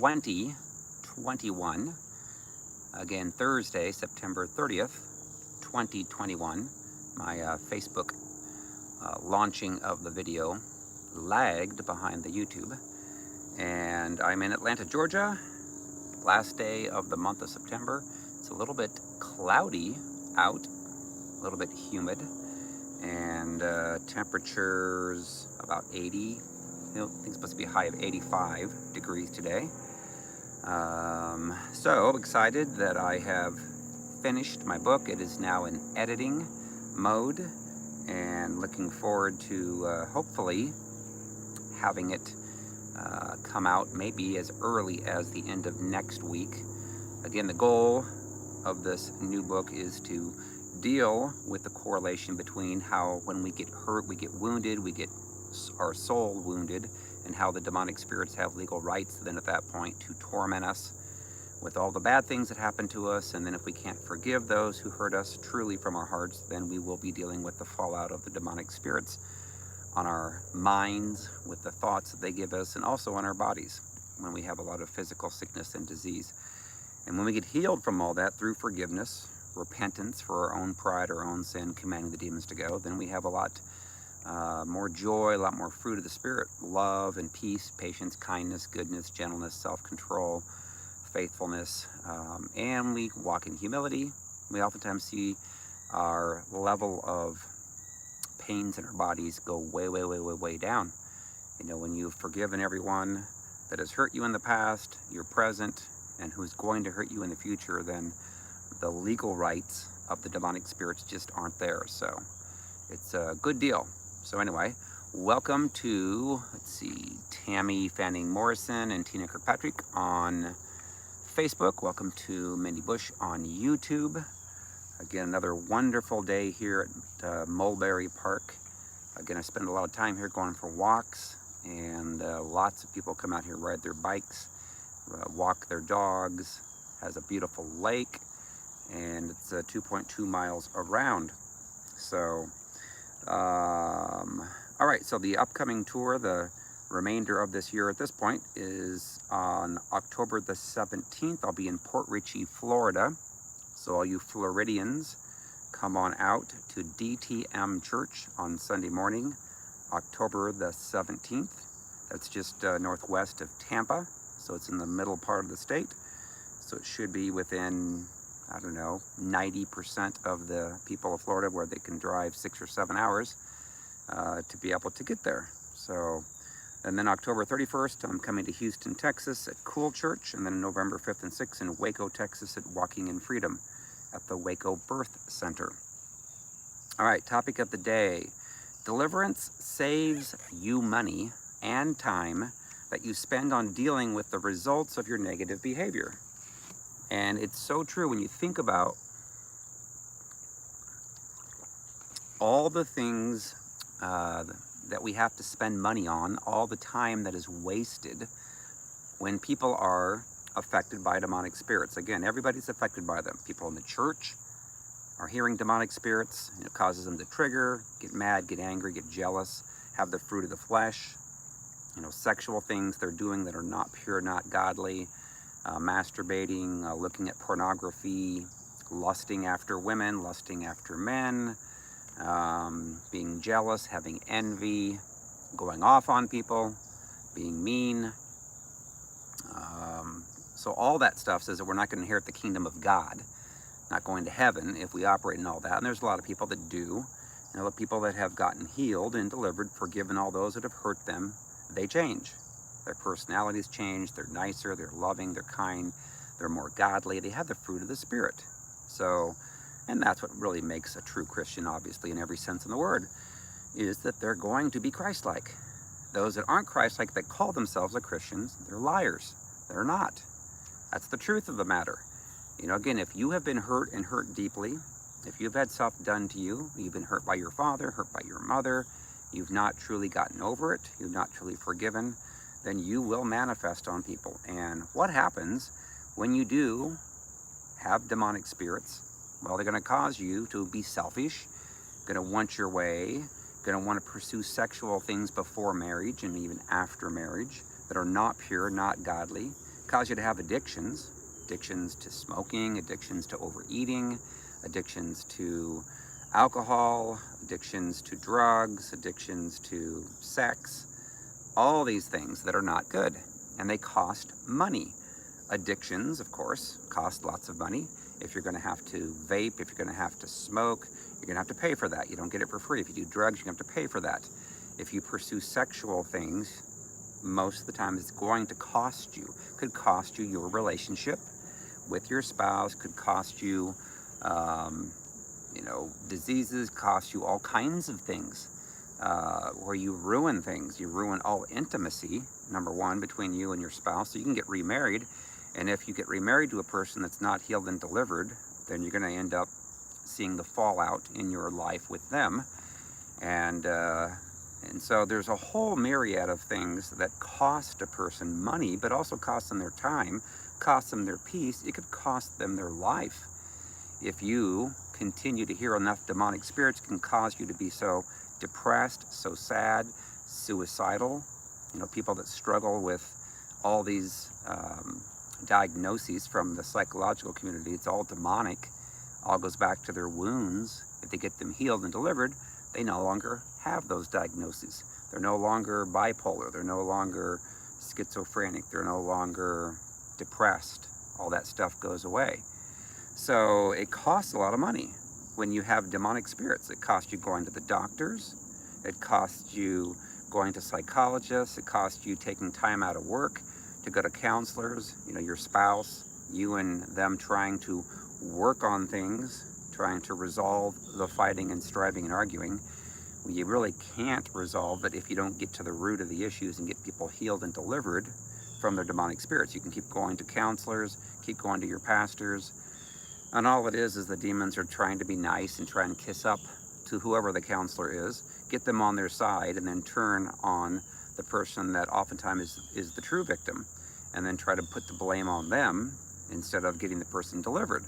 2021. Again, Thursday, September 30th, 2021. My Facebook launching of the video lagged behind the YouTube. And I'm in Atlanta, Georgia. Last day of the month of September. It's a little bit cloudy out, a little bit humid, and temperatures about 80. I think it's supposed to be a high of 85 degrees today. So excited that I have finished my book. It is now in editing mode, and looking forward to hopefully having it come out maybe as early as the end of next week. Again, the goal of this new book is to deal with the correlation between how when we get hurt, we get wounded, we get our soul wounded, and how the demonic spirits have legal rights then at that point to torment us with all the bad things that happen to us. And then if we can't forgive those who hurt us truly from our hearts, then we will be dealing with the fallout of the demonic spirits on our minds, with the thoughts that they give us, and also on our bodies when we have a lot of physical sickness and disease. And when we get healed from all that through forgiveness, repentance for our own pride, our own sin, commanding the demons to go, then we have a lot more joy, a lot more fruit of the Spirit: love and peace, patience, kindness, goodness, gentleness, self-control, faithfulness, and we walk in humility. We oftentimes see our level of pains in our bodies go way down. You know, when you've forgiven everyone that has hurt you in the past, your present, and who's going to hurt you in the future, then the legal rights of the demonic spirits just aren't there. So it's a good deal. So anyway, welcome to, let's see, Tammy Fanning Morrison and Tina Kirkpatrick on Facebook. Welcome to Mindy Bush on YouTube. Again, another wonderful day here at Mulberry Park. Again, I spend a lot of time here going for walks, and lots of people come out here, ride their bikes, walk their dogs. Has a beautiful lake, and it's 2.2 miles around. So, all right, so the upcoming tour, the remainder of this year at this point, is on October the 17th. I'll be in Port Richey, Florida. So all you Floridians, come on out to DTM Church on Sunday morning, October the 17th. That's just northwest of Tampa, so it's in the middle part of the state. So it should be within, I don't know, 90% of the people of Florida where they can drive 6 or 7 hours to be able to get there. So, and then October 31st, I'm coming to Houston, Texas at Cool Church, and then November 5th and 6th in Waco, Texas at Walking in Freedom at the Waco Birth Center. All right, topic of the day: deliverance saves you money and time that you spend on dealing with the results of your negative behavior. And it's so true when you think about all the things that we have to spend money on, all the time that is wasted when people are affected by demonic spirits. Again, everybody's affected by them. People in the church are hearing demonic spirits. It causes them to trigger, get mad, get angry, get jealous, have the fruit of the flesh. You know, sexual things they're doing that are not pure, not godly, masturbating, looking at pornography, lusting after women, lusting after men, being jealous, having envy, going off on people, being mean. So all that stuff says that we're not going to inherit the kingdom of God, not going to heaven if we operate in all that. And there's a lot of people that do. You know, the people that have gotten healed and delivered, forgiven all those that have hurt them, they change. Their personalities change. They're nicer, they're loving, they're kind, they're more godly. They have the fruit of the Spirit. So, and that's what really makes a true Christian, obviously, in every sense of the word, is that they're going to be Christ-like. Those that aren't Christ-like, that call themselves a Christians, they're liars. They're not. That's the truth of the matter. You know, again, if you have been hurt and hurt deeply, if you've had stuff done to you, you've been hurt by your father, hurt by your mother, you've not truly gotten over it, you've not truly forgiven, then you will manifest on people. And what happens when you do have demonic spirits? Well, they're going to cause you to be selfish, going to want your way, going to want to pursue sexual things before marriage and even after marriage that are not pure, not godly, cause you to have addictions, addictions to smoking, addictions to overeating, addictions to alcohol, addictions to drugs, addictions to sex, all these things that are not good, and they cost money. Addictions, of course, cost lots of money. If you're going to have to vape, if you're going to have to smoke, you're going to have to pay for that. You don't get it for free. If you do drugs, you're going to have to pay for that. If you pursue sexual things, most of the time it's going to cost you. Could cost you your relationship with your spouse, could cost you, diseases, cost you all kinds of things, where you ruin things. You ruin all intimacy, number one, between you and your spouse. So you can get remarried, and if you get remarried to a person that's not healed and delivered, then you're going to end up seeing the fallout in your life with them. And so there's a whole myriad of things that cost a person money, but also cost them their time, cost them their peace. It could cost them their life. If you continue to hear enough demonic spirits, it can cause you to be so depressed, so sad, suicidal. People that struggle with all these diagnoses from the psychological community, it's all demonic, all goes back to their wounds. If they get them healed and delivered, they no longer have those diagnoses. They're no longer bipolar, they're no longer schizophrenic, they're no longer depressed. All that stuff goes away. So it costs a lot of money when you have demonic spirits. It costs you going to the doctors, it costs you going to psychologists, it costs you taking time out of work to go to counselors, your spouse, you and them trying to work on things, trying to resolve the fighting and striving and arguing. You really can't resolve it if you don't get to the root of the issues and get people healed and delivered from their demonic spirits. You can keep going to counselors, keep going to your pastors, and all it is the demons are trying to be nice and try and kiss up to whoever the counselor is, get them on their side, and then turn on the person that oftentimes is the true victim, and then try to put the blame on them instead of getting the person delivered.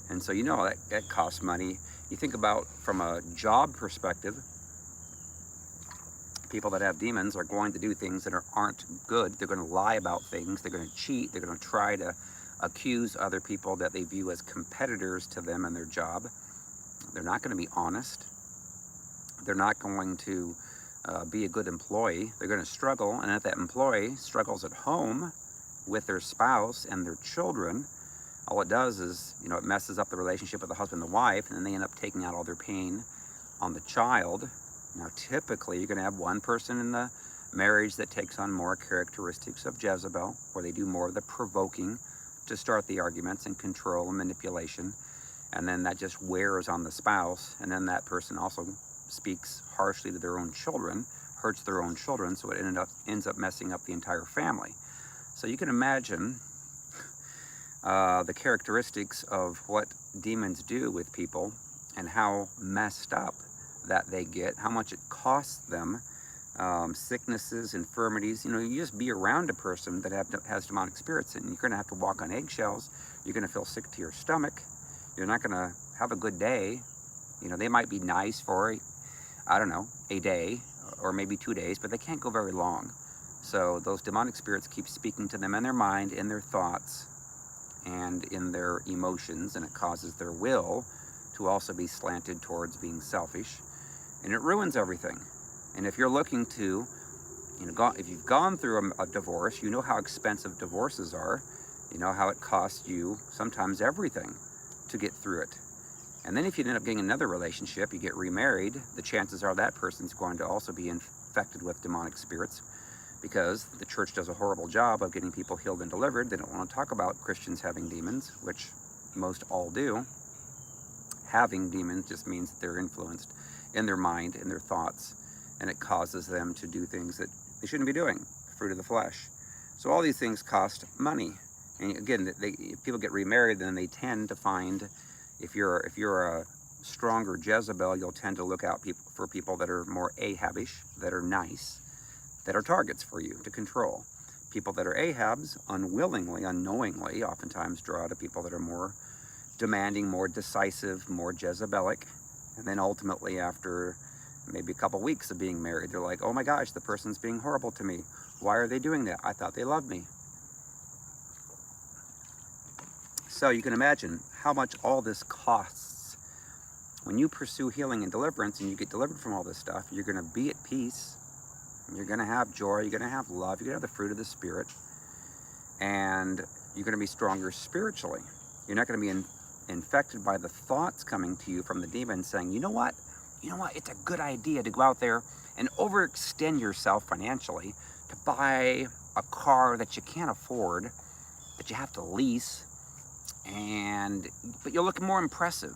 And so that costs money. You think about from a job perspective, people that have demons are going to do things that aren't good. They're going to lie about things. They're going to cheat. They're going to try to accuse other people that they view as competitors to them in their job. They're not going to be honest. They're not going to be a good employee. They're going to struggle. And if that employee struggles at home with their spouse and their children, all it does is, it messes up the relationship with the husband and the wife, and then they end up taking out all their pain on the child. Now, typically, you're going to have one person in the marriage that takes on more characteristics of Jezebel, where they do more of the provoking to start the arguments and control and manipulation. And then that just wears on the spouse. And then that person also speaks harshly to their own children, hurts their own children, so it ends up messing up the entire family. So you can imagine the characteristics of what demons do with people and how messed up that they get, how much it costs them, sicknesses, infirmities. You just be around a person that has demonic spirits, and you're going to have to walk on eggshells. You're going to feel sick to your stomach. You're not going to have a good day. They might be nice for, a day or maybe 2 days, but they can't go very long. So those demonic spirits keep speaking to them in their mind, in their thoughts, and in their emotions, and it causes their will to also be slanted towards being selfish, and it ruins everything. And if you're looking to, if you've gone through a divorce, you know how expensive divorces are. You know how it costs you sometimes everything to get through it. And then if you end up getting another relationship, you get remarried, the chances are that person's going to also be infected with demonic spirits, because the church does a horrible job of getting people healed and delivered. They don't want to talk about Christians having demons, which most all do. Having demons just means that they're influenced in their mind, in their thoughts, and it causes them to do things that they shouldn't be doing, fruit of the flesh. So all these things cost money. And again, if people get remarried, then they tend to find, if you're a stronger Jezebel, you'll tend to look out for people that are more Ahabish, that are nice, that are targets for you to control. People that are Ahabs, unwillingly, unknowingly, oftentimes draw to people that are more demanding, more decisive, more Jezebelic. And then ultimately, after maybe a couple weeks of being married, they're like, oh my gosh, the person's being horrible to me. Why are they doing that? I thought they loved me. So you can imagine how much all this costs. When you pursue healing and deliverance and you get delivered from all this stuff, you're going to be at peace. You're going to have joy. You're going to have love. You're going to have the fruit of the Spirit. And you're going to be stronger spiritually. You're not going to be infected by the thoughts coming to you from the demons saying, you know what? It's a good idea to go out there and overextend yourself financially to buy a car that you can't afford, that you have to lease, but you'll look more impressive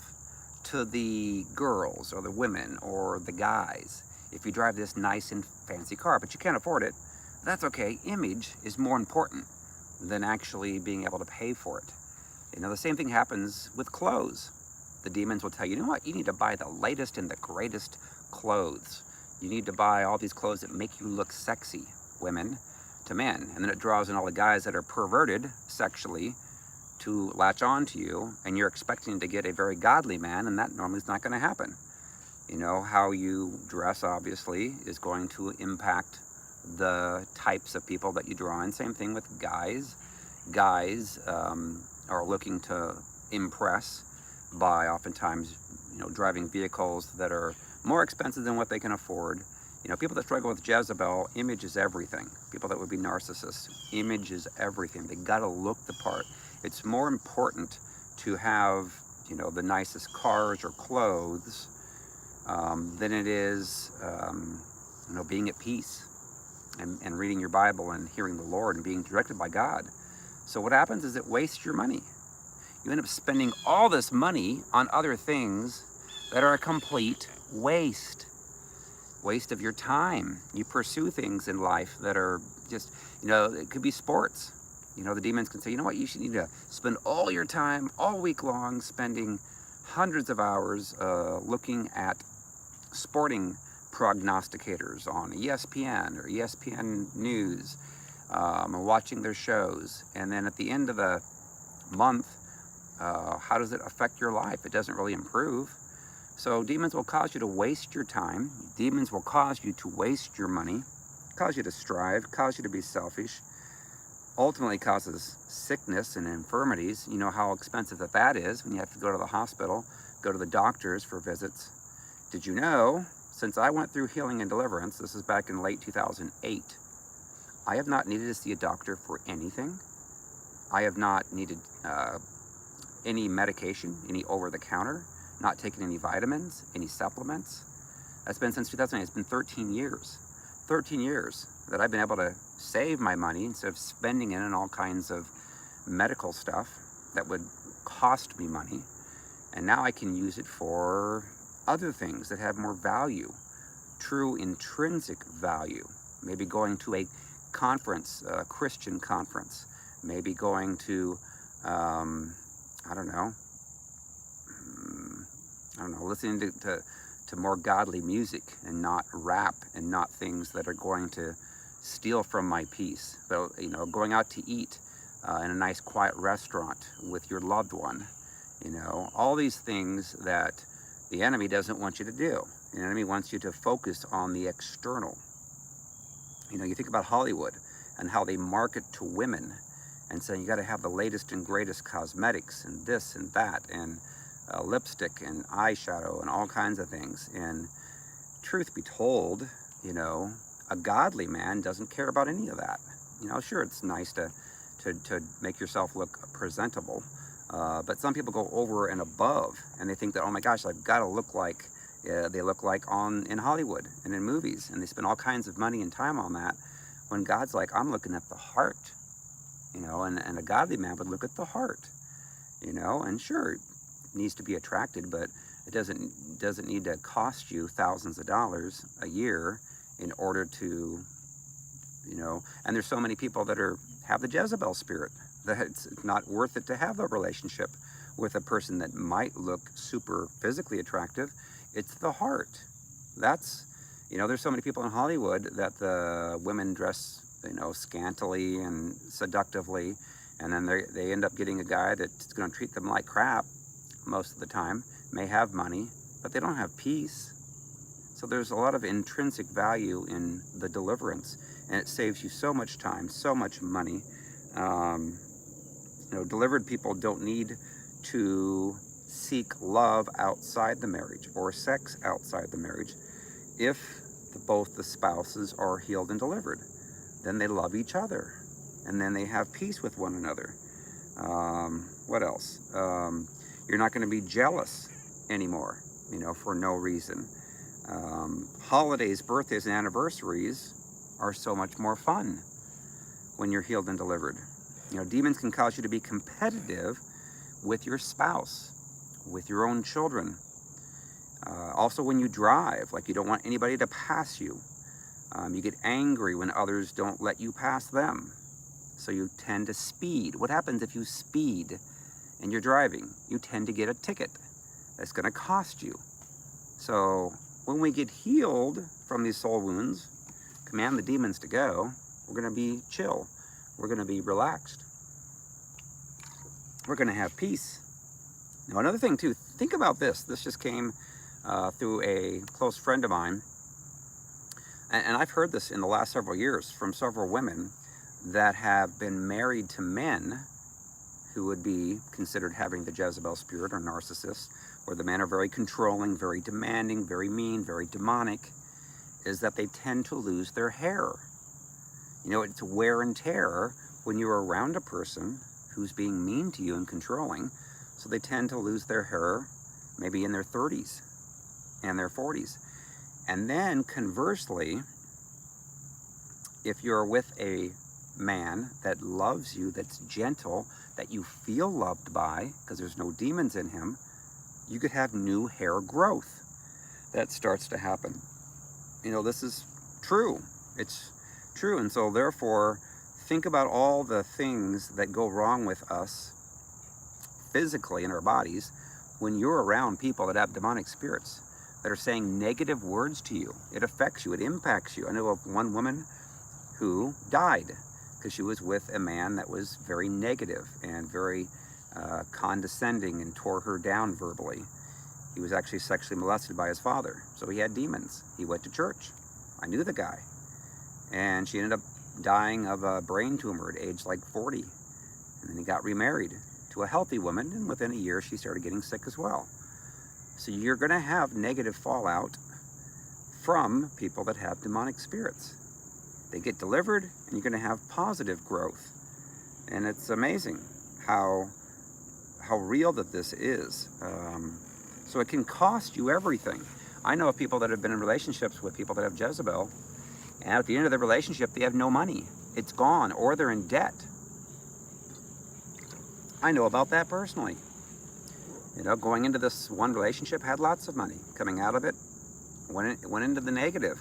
to the girls or the women or the guys if you drive this nice and fancy car, but you can't afford it. That's okay. Image is more important than actually being able to pay for it. The same thing happens with clothes. The demons will tell you, you know what? You need to buy the latest and the greatest clothes. You need to buy all these clothes that make you look sexy, women, to men. And then it draws in all the guys that are perverted sexually to latch on to you, and you're expecting to get a very godly man, and that normally is not going to happen. How you dress, obviously, is going to impact the types of people that you draw in. Same thing with guys. Guys are looking to impress by oftentimes, driving vehicles that are more expensive than what they can afford. People that struggle with Jezebel, image is everything. People that would be narcissists, image is everything. They got to look the part. It's more important to have, the nicest cars or clothes than it is, being at peace and reading your Bible and hearing the Lord and being directed by God. So what happens is it wastes your money. You end up spending all this money on other things that are a complete waste of your time. You pursue things in life that are just, it could be sports. The demons can say, you know what, you should need to spend all your time all week long spending hundreds of hours looking at sporting prognosticators on ESPN or ESPN News, and watching their shows. And then at the end of the month, how does it affect your life? It doesn't really improve. So demons will cause you to waste your time. Demons will cause you to waste your money, cause you to strive, cause you to be selfish. Ultimately causes sickness and infirmities. You know how expensive that is when you have to go to the hospital, go to the doctors for visits. Did you know, since I went through healing and deliverance, this is back in late 2008, I have not needed to see a doctor for anything. I have not needed any medication, any over-the-counter, not taken any vitamins, any supplements. That's been since 2008. It's been 13 years. 13 years that I've been able to save my money instead of spending it on all kinds of medical stuff that would cost me money. And now I can use it for other things that have more value, true intrinsic value. Maybe going to a conference, a Christian conference. Maybe going to, listening to more godly music and not rap and not things that are going to steal from my peace. So, going out to eat in a nice quiet restaurant with your loved one, all these things that the enemy doesn't want you to do. The enemy wants you to focus on the external. You think about Hollywood and how they market to women and saying you got to have the latest and greatest cosmetics and this and that and lipstick and eyeshadow and all kinds of things. And truth be told, a godly man doesn't care about any of that. Sure, it's nice to make yourself look presentable, but some people go over and above, and they think that, oh my gosh, I've got to look like they look like in Hollywood and in movies, and they spend all kinds of money and time on that, when God's like, I'm looking at the heart, and a godly man would look at the heart, and sure, it needs to be attracted, but it doesn't need to cost you thousands of dollars a year in order to, and there's so many people that have the Jezebel spirit that it's not worth it to have a relationship with a person that might look super physically attractive. It's the heart. That's, there's so many people in Hollywood that the women dress, scantily and seductively, and then they end up getting a guy that's going to treat them like crap most of the time, may have money, but they don't have peace. So there's a lot of intrinsic value in the deliverance, and it saves you so much time, so much money. Delivered people don't need to seek love outside the marriage or sex outside the marriage if both the spouses are healed and delivered. Then they love each other, and then they have peace with one another. What else? You're not going to be jealous anymore, for no reason. Holidays, birthdays, and anniversaries are so much more fun when you're healed and delivered. Demons can cause you to be competitive with your spouse, with your own children. Also, when you drive, like you don't want anybody to pass you. You get angry when others don't let you pass them. So you tend to speed. What happens if you speed and you're driving? You tend to get a ticket. That's going to cost you. So when we get healed from these soul wounds, command the demons to go, we're going to be chill. We're going to be relaxed. We're going to have peace. Now, another thing too, think about this. This just came through a close friend of mine. And I've heard this in the last several years from several women that have been married to men who would be considered having the Jezebel spirit or narcissists, where the men are very controlling, very demanding, very mean, very demonic, is that they tend to lose their hair. It's wear and tear when you're around a person who's being mean to you and controlling. So they tend to lose their hair maybe in their 30s and their 40s. And then conversely, if you're with a man that loves you, that's gentle, that you feel loved by, because there's no demons in him, you could have new hair growth that starts to happen. This is true. It's true. And so therefore, think about all the things that go wrong with us physically in our bodies when you're around people that have demonic spirits that are saying negative words to you. It affects you. It impacts you. I know of one woman who died because she was with a man that was very negative and very condescending and tore her down verbally. He was actually sexually molested by his father, so he had demons. He went to church. I knew the guy. And she ended up dying of a brain tumor at age like 40. And then he got remarried to a healthy woman, and within a year she started getting sick as well. So you're going to have negative fallout from people that have demonic spirits. They get delivered, and you're going to have positive growth. And it's amazing how real that this is. So it can cost you everything. I know of people that have been in relationships with people that have Jezebel, and at the end of the relationship, they have no money. It's gone, or they're in debt. I know about that personally. Going into this one relationship, had lots of money. Coming out of it, went into the negative,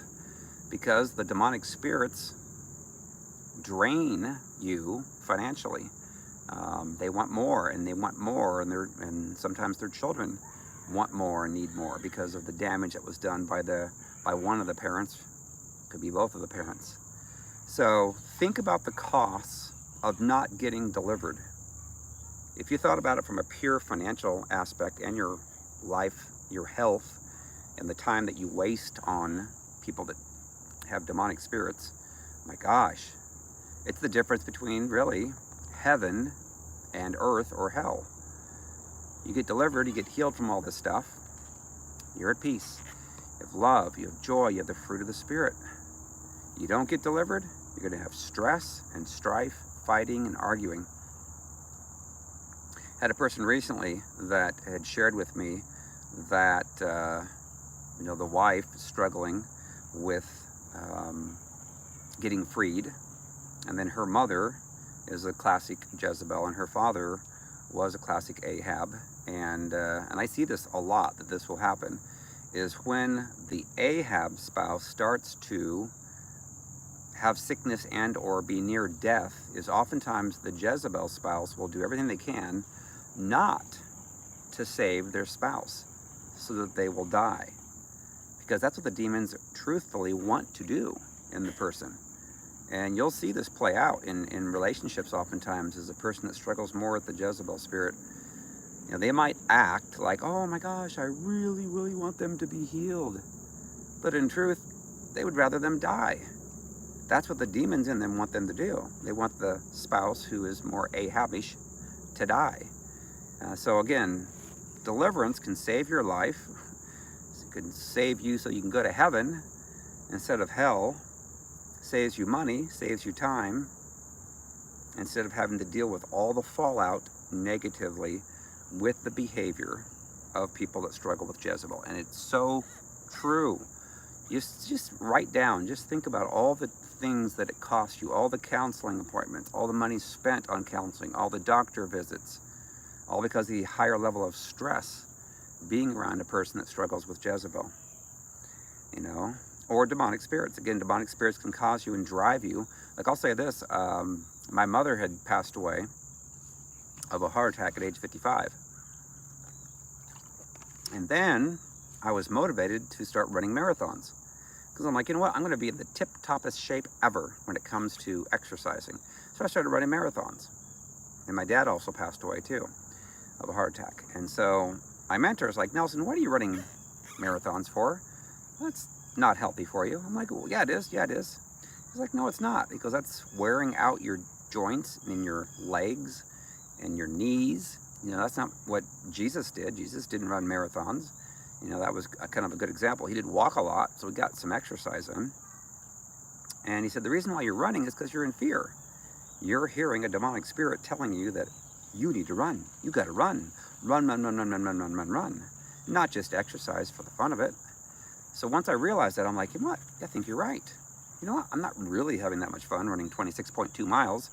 because the demonic spirits drain you financially. They want more, and they want more, and sometimes their children want more and need more because of the damage that was done by one of the parents. Could be both of the parents. So think about the costs of not getting delivered. If you thought about it from a pure financial aspect, and your life, your health, and the time that you waste on people that have demonic spirits, my gosh, it's the difference between really heaven and earth or hell. You get delivered, you get healed from all this stuff, you're at peace. You have love, you have joy, you have the fruit of the Spirit. You don't get delivered, you're going to have stress and strife, fighting and arguing. Had a person recently that had shared with me that the wife is struggling with getting freed, and then her mother is a classic Jezebel, and her father was a classic Ahab. And I see this a lot, that this will happen, is when the Ahab spouse starts to have sickness and or be near death, is oftentimes the Jezebel spouse will do everything they can not to save their spouse so that they will die. Because that's what the demons truthfully want to do in the person. And you'll see this play out in relationships oftentimes, as a person that struggles more with the Jezebel spirit. They might act like, oh my gosh, I really, really want them to be healed. But in truth, they would rather them die. That's what the demons in them want them to do. They want the spouse who is more Ahabish to die. So again, deliverance can save your life. It can save you so you can go to heaven instead of hell. Saves you money, saves you time, instead of having to deal with all the fallout negatively with the behavior of people that struggle with Jezebel. And it's so true. Just write down, just think about all the things that it costs you, all the counseling appointments, all the money spent on counseling, all the doctor visits, all because of the higher level of stress being around a person that struggles with Jezebel, you know, or demonic spirits. Again, demonic spirits can cause you and drive you. Like, I'll say this, my mother had passed away of a heart attack at age 55. And then I was motivated to start running marathons. Because I'm like, you know what, I'm going to be in the tip-toppest shape ever when it comes to exercising. So I started running marathons. And my dad also passed away too of a heart attack. And so my mentor is like, Nelson, what are you running marathons for? That's not healthy for you. I'm like, well, yeah, it is. Yeah, it is. He's like, no, it's not. Because that's wearing out your joints in your legs and your knees. You know, that's not what Jesus did. Jesus didn't run marathons. You know, that was kind of a good example. He did walk a lot, so he got some exercise in. And he said, the reason why you're running is because you're in fear. You're hearing a demonic spirit telling you that you need to run. You got to run. Run, run, run, run, run, run, run, run, run. Not just exercise for the fun of it. So once I realized that, I'm like, you know what? I think you're right. You know what? I'm not really having that much fun running 26.2 miles.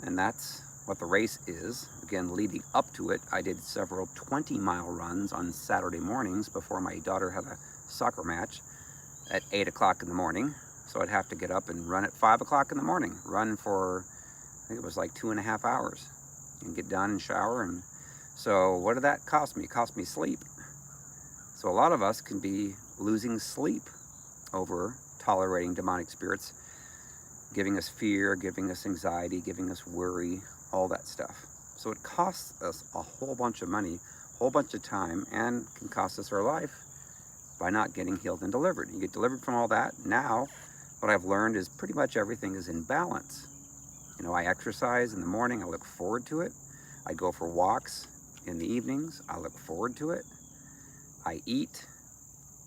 And that's what the race is. Again, leading up to it, I did several 20-mile runs on Saturday mornings before my daughter had a soccer match at 8 o'clock in the morning. So I'd have to get up and run at 5 o'clock in the morning. Run for, I think it was like 2.5 hours. And get done and shower. And so what did that cost me? It cost me sleep. So a lot of us can be losing sleep over tolerating demonic spirits, giving us fear, giving us anxiety, giving us worry, all that stuff. So it costs us a whole bunch of money, a whole bunch of time, and can cost us our life by not getting healed and delivered. You get delivered from all that. Now, what I've learned is pretty much everything is in balance. You know, I exercise in the morning. I look forward to it. I go for walks in the evenings. I look forward to it. I eat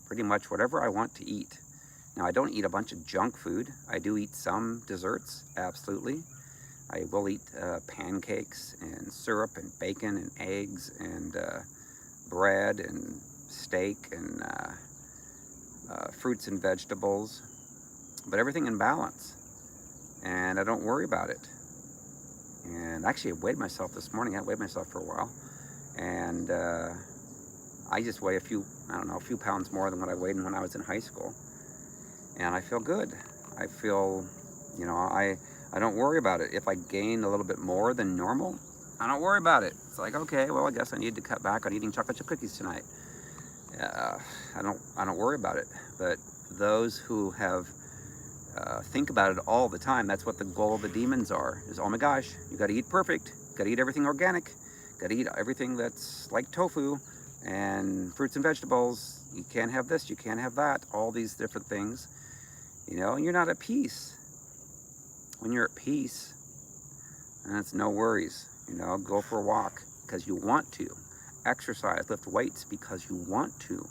pretty much whatever I want to eat. Now, I don't eat a bunch of junk food. I do eat some desserts, absolutely. I will eat pancakes and syrup and bacon and eggs and bread and steak and fruits and vegetables, but everything in balance. And I don't worry about it. And actually, I weighed myself this morning. I weighed myself for a while. And I just weigh a few pounds more than what I weighed when I was in high school. And I feel good. I feel, you know, I don't worry about it. If I gain a little bit more than normal, I don't worry about it. It's like, okay, well, I guess I need to cut back on eating chocolate chip cookies tonight. I don't worry about it. But those who have think about it all the time, that's what the goal of the demons are, is, oh my gosh, you got to eat perfect, got to eat everything organic, got to eat everything that's like tofu and fruits and vegetables. You can't have this, you can't have that, all these different things, you know, and you're not at peace. When you're at peace, and it's no worries, you know, go for a walk because you want to, exercise, lift weights because you want to,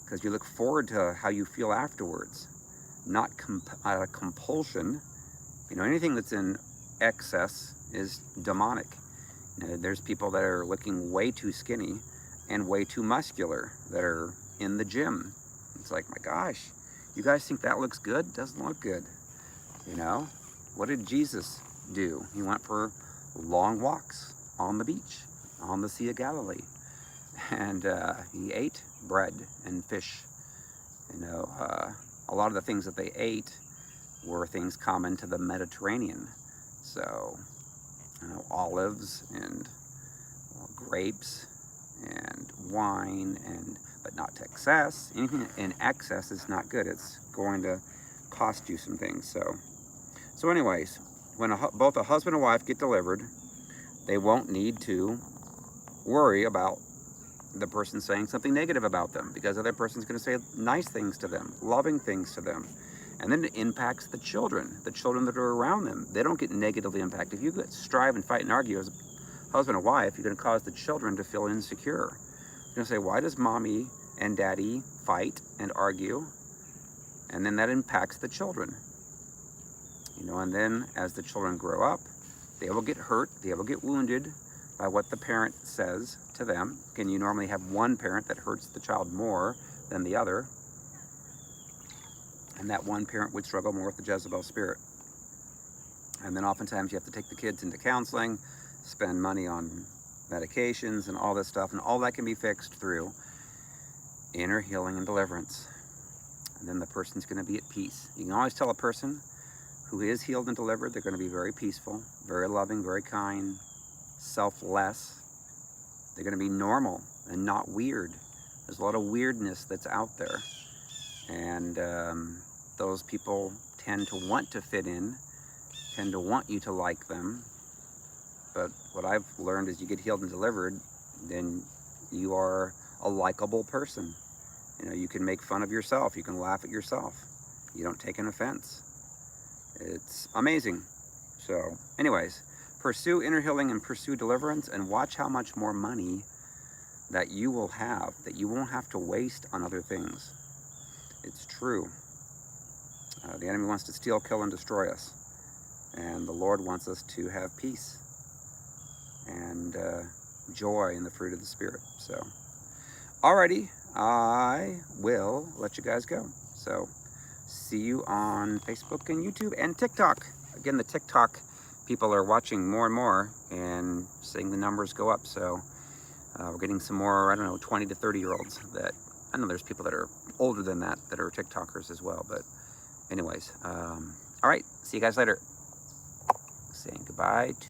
because you look forward to how you feel afterwards. Not out of compulsion. You know, anything that's in excess is demonic. You know, there's people that are looking way too skinny and way too muscular that are in the gym. It's like, my gosh, you guys think that looks good? Doesn't look good. You know, what did Jesus do? He went for long walks on the beach, on the Sea of Galilee. And he ate bread and fish. You know, a lot of the things that they ate were things common to the Mediterranean. So, you know, olives and grapes and wine, but not to excess. Anything in excess is not good. It's going to cost you some things. So anyways, when both a husband and wife get delivered, they won't need to worry about the person saying something negative about them, because the other person's going to say nice things to them, loving things to them. And then it impacts the children that are around them. They don't get negatively impacted. If you strive and fight and argue as a husband and wife, you're going to cause the children to feel insecure. You're going to say, why does mommy and daddy fight and argue? And then that impacts the children. You know, and then as the children grow up, they will get hurt, they will get wounded by what the parent says to them. Again, you normally have one parent that hurts the child more than the other. And that one parent would struggle more with the Jezebel spirit. And then oftentimes you have to take the kids into counseling, spend money on medications and all this stuff, and all that can be fixed through inner healing and deliverance. And then the person's going to be at peace. You can always tell a person who is healed and delivered, they're going to be very peaceful, very loving, very kind, selfless. They're going to be normal and not weird. There's a lot of weirdness that's out there. And those people tend to want to fit in, tend to want you to like them. But what I've learned is you get healed and delivered, then you are a likable person. You know, you can make fun of yourself. You can laugh at yourself. You don't take an offense. It's amazing. So anyways, pursue inner healing and pursue deliverance, and watch how much more money that you will have, that you won't have to waste on other things. It's true. The enemy wants to steal, kill, and destroy us. And the Lord wants us to have peace and joy in the fruit of the Spirit. So, alrighty, I will let you guys go. So, see you on Facebook and YouTube and TikTok. Again, the TikTok people are watching more and more and seeing the numbers go up. So, we're getting some more, I don't know, 20 to 30-year-olds that, I know there's people that are older than that are TikTokers as well. But anyways, all right, see you guys later. Saying goodbye to